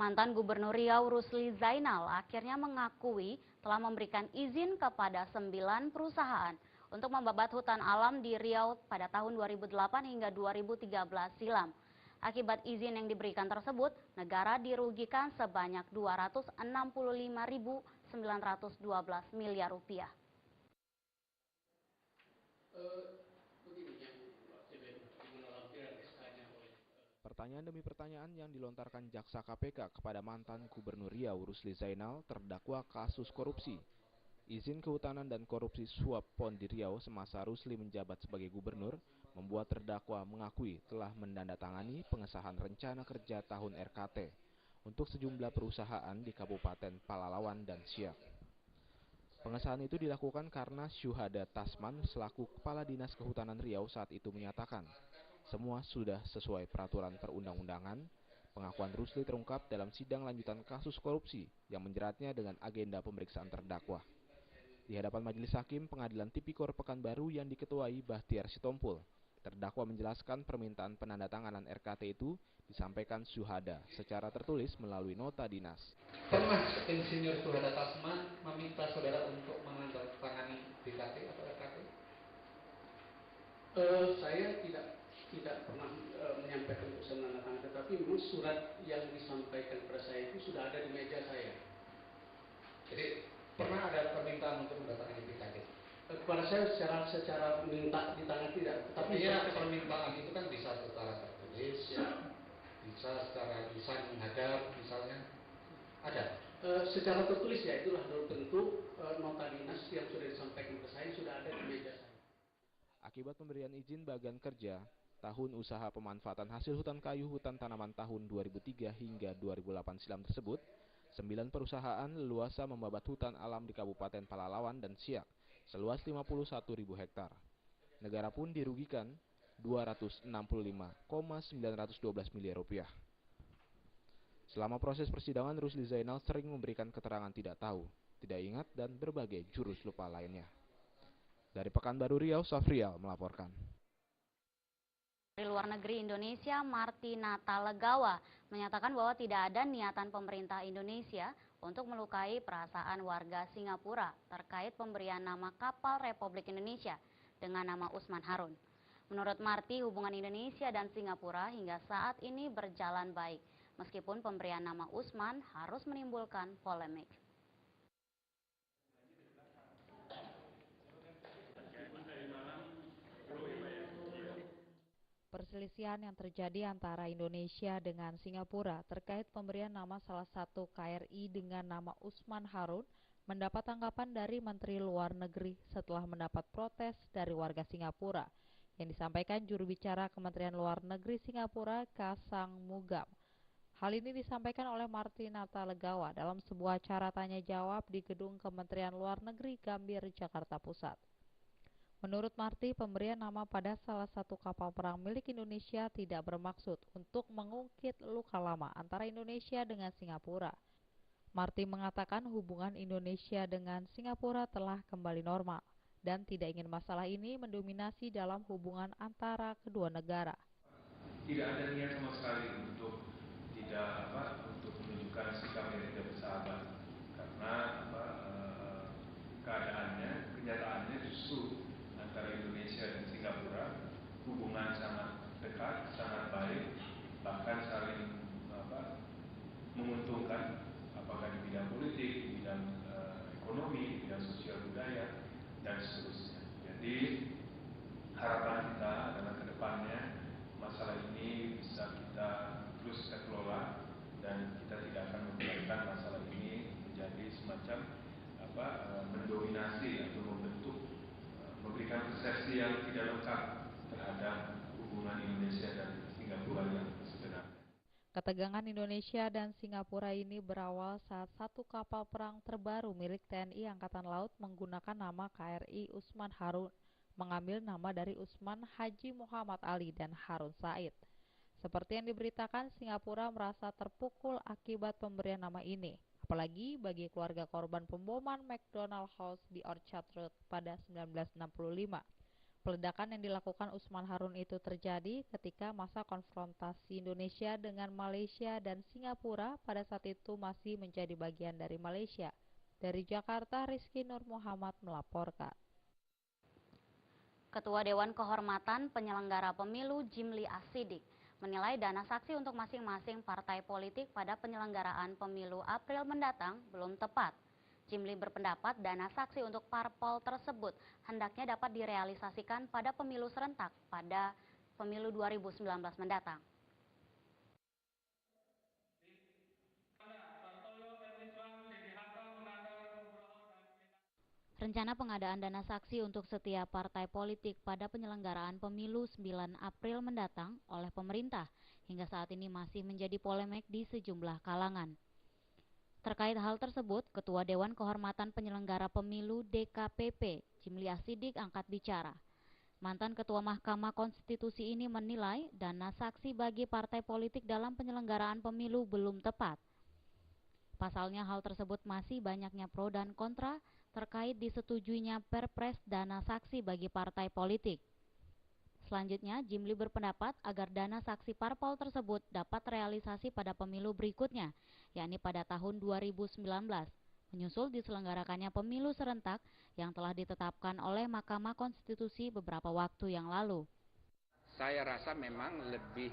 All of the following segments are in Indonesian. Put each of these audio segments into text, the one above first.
Mantan Gubernur Riau Rusli Zainal akhirnya mengakui telah memberikan izin kepada 9 perusahaan untuk membabat hutan alam di Riau pada tahun 2008 hingga 2013 silam. Akibat izin yang diberikan tersebut, negara dirugikan sebanyak 265.912 miliar rupiah. Pertanyaan demi pertanyaan yang dilontarkan jaksa KPK kepada mantan Gubernur Riau Rusli Zainal terdakwa kasus korupsi. Izin kehutanan dan korupsi suap PON di Riau semasa Rusli menjabat sebagai gubernur membuat terdakwa mengakui telah mendandatangani pengesahan rencana kerja tahun RKT untuk sejumlah perusahaan di Kabupaten Palalawan dan Siak. Pengesahan itu dilakukan karena Syuhada Tasman selaku Kepala Dinas Kehutanan Riau saat itu menyatakan semua sudah sesuai peraturan perundang-undangan. Pengakuan Rusli terungkap dalam sidang lanjutan kasus korupsi yang menjeratnya dengan agenda pemeriksaan terdakwa. Di hadapan Majelis Hakim Pengadilan Tipikor Pekanbaru yang diketuai Bahtiar Sitompul, terdakwa menjelaskan permintaan penandatanganan RKT itu disampaikan Syuhada secara tertulis melalui nota dinas. Pernah Insinyur Syuhada Tasman meminta saudara untuk menandatangani BKT atau RKT? Saya tidak pernah menyampaikan untuk menandatangani, tetapi memang surat yang disampaikan kepada saya itu sudah ada di meja saya. Jadi pernah ada permintaan untuk menandatangani BKT? Kepada saya secara minta di tangan tidak, tapi ya permintaan itu kan bisa secara tertulis, ya, bisa secara lisan menghadap, misalnya ada. Secara tertulis ya itulah tentu nota dinas yang sudah disampaikan ke saya sudah ada di meja saya. Akibat pemberian izin bagian kerja tahun usaha pemanfaatan hasil hutan kayu hutan tanaman tahun 2003 hingga 2008 silam tersebut, 9 perusahaan leluasa membabat hutan alam di Kabupaten Palalawan dan Siak seluas 51.000 hektar. Negara pun dirugikan 265,912 miliar rupiah. Selama proses persidangan, Rusli Zainal sering memberikan keterangan tidak tahu, tidak ingat, dan berbagai jurus lupa lainnya. Dari Pekanbaru Riau, Safrial melaporkan. Dari luar negeri Indonesia, Martina Talegawa menyatakan bahwa tidak ada niatan pemerintah Indonesia untuk melukai perasaan warga Singapura terkait pemberian nama kapal Republik Indonesia dengan nama Usman Harun. Menurut Marti, hubungan Indonesia dan Singapura hingga saat ini berjalan baik, meskipun pemberian nama Usman harus menimbulkan polemik. Perselisihan yang terjadi antara Indonesia dengan Singapura terkait pemberian nama salah satu KRI dengan nama Usman Harun mendapat tanggapan dari Menteri Luar Negeri setelah mendapat protes dari warga Singapura yang disampaikan juru bicara Kementerian Luar Negeri Singapura, Kasang Mugam. Hal ini disampaikan oleh Martina Talegawa dalam sebuah acara tanya jawab di Gedung Kementerian Luar Negeri Gambir, Jakarta Pusat. Menurut Marti, pemberian nama pada salah satu kapal perang milik Indonesia tidak bermaksud untuk mengungkit luka lama antara Indonesia dengan Singapura. Marti mengatakan hubungan Indonesia dengan Singapura telah kembali normal dan tidak ingin masalah ini mendominasi dalam hubungan antara kedua negara. Tidak ada niat sama sekali untuk untuk menunjukkan sikap yang tidak bersahabat, karena kenyataannya justru antara Indonesia dan Singapura hubungan sangat dekat, sangat baik, bahkan saling menguntungkan, apakah di bidang politik, di bidang ekonomi, di bidang sosial budaya, dan seterusnya. Jadi harapan kita adalah ke depannya masalah ini bisa kita terus kelola dan kita tidak akan membiarkan masalah ini menjadi semacam mendominasi atau memberikan persepsi yang tidak lengkap terhadap hubungan Indonesia dan Singapura yang sebenarnya. Ketegangan Indonesia dan Singapura ini berawal saat satu kapal perang terbaru milik TNI Angkatan Laut menggunakan nama KRI Usman Harun, mengambil nama dari Usman Haji Muhammad Ali dan Harun Said. Seperti yang diberitakan, Singapura merasa terpukul akibat pemberian nama ini, apalagi bagi keluarga korban pemboman McDonald House di Orchard Road pada 1965. Peledakan yang dilakukan Usman Harun itu terjadi ketika masa konfrontasi Indonesia dengan Malaysia dan Singapura pada saat itu masih menjadi bagian dari Malaysia. Dari Jakarta, Rizky Nur Muhammad melaporkan. Ketua Dewan Kehormatan Penyelenggara Pemilu Jimli As-Siddiq menilai dana saksi untuk masing-masing partai politik pada penyelenggaraan pemilu April mendatang belum tepat. Jimli berpendapat dana saksi untuk parpol tersebut hendaknya dapat direalisasikan pada pemilu serentak pada pemilu 2019 mendatang. Rencana pengadaan dana saksi untuk setiap partai politik pada penyelenggaraan pemilu 9 April mendatang oleh pemerintah hingga saat ini masih menjadi polemik di sejumlah kalangan. Terkait hal tersebut, Ketua Dewan Kehormatan Penyelenggara Pemilu DKPP, Jimli As-Siddiq angkat bicara. Mantan Ketua Mahkamah Konstitusi ini menilai dana saksi bagi partai politik dalam penyelenggaraan pemilu belum tepat. Pasalnya hal tersebut masih banyaknya pro dan kontra terkait disetujuinya Perpres dana saksi bagi partai politik. Selanjutnya, Jimli berpendapat agar dana saksi parpol tersebut dapat realisasi pada pemilu berikutnya, yakni pada tahun 2019, menyusul diselenggarakannya pemilu serentak yang telah ditetapkan oleh Mahkamah Konstitusi beberapa waktu yang lalu. Saya rasa memang lebih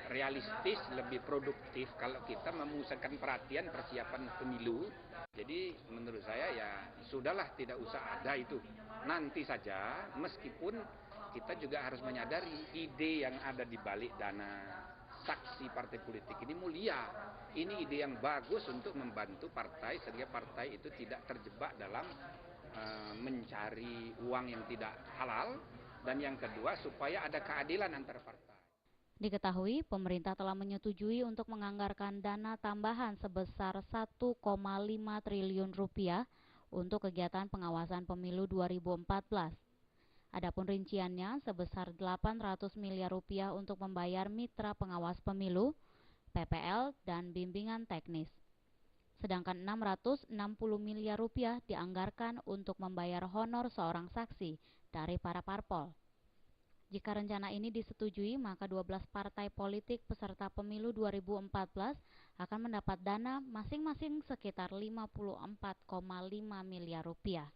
realistis, lebih produktif kalau kita memusatkan perhatian persiapan pemilu. Jadi menurut saya ya sudahlah, tidak usah ada itu. Nanti saja, meskipun kita juga harus menyadari ide yang ada di balik dana saksi partai politik ini mulia. Ini ide yang bagus untuk membantu partai sehingga partai itu tidak terjebak dalam mencari uang yang tidak halal. Dan yang kedua, supaya ada keadilan antar partai. Diketahui, pemerintah telah menyetujui untuk menganggarkan dana tambahan sebesar 1,5 triliun rupiah untuk kegiatan pengawasan pemilu 2014. Adapun rinciannya sebesar 800 miliar rupiah untuk membayar mitra pengawas pemilu, PPL, dan bimbingan teknis. Sedangkan 660 miliar rupiah dianggarkan untuk membayar honor seorang saksi dari para parpol. Jika rencana ini disetujui, maka 12 partai politik peserta pemilu 2014 akan mendapat dana masing-masing sekitar 54,5 miliar rupiah.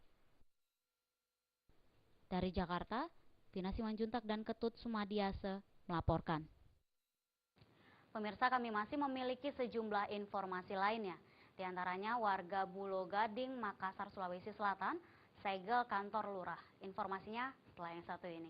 Dari Jakarta, Tina Simanjuntak dan Ketut Sumadiase melaporkan. Pemirsa, kami masih memiliki sejumlah informasi lainnya. Di antaranya warga Bulo Gading, Makassar, Sulawesi Selatan, segel kantor lurah. Informasinya setelah yang satu ini.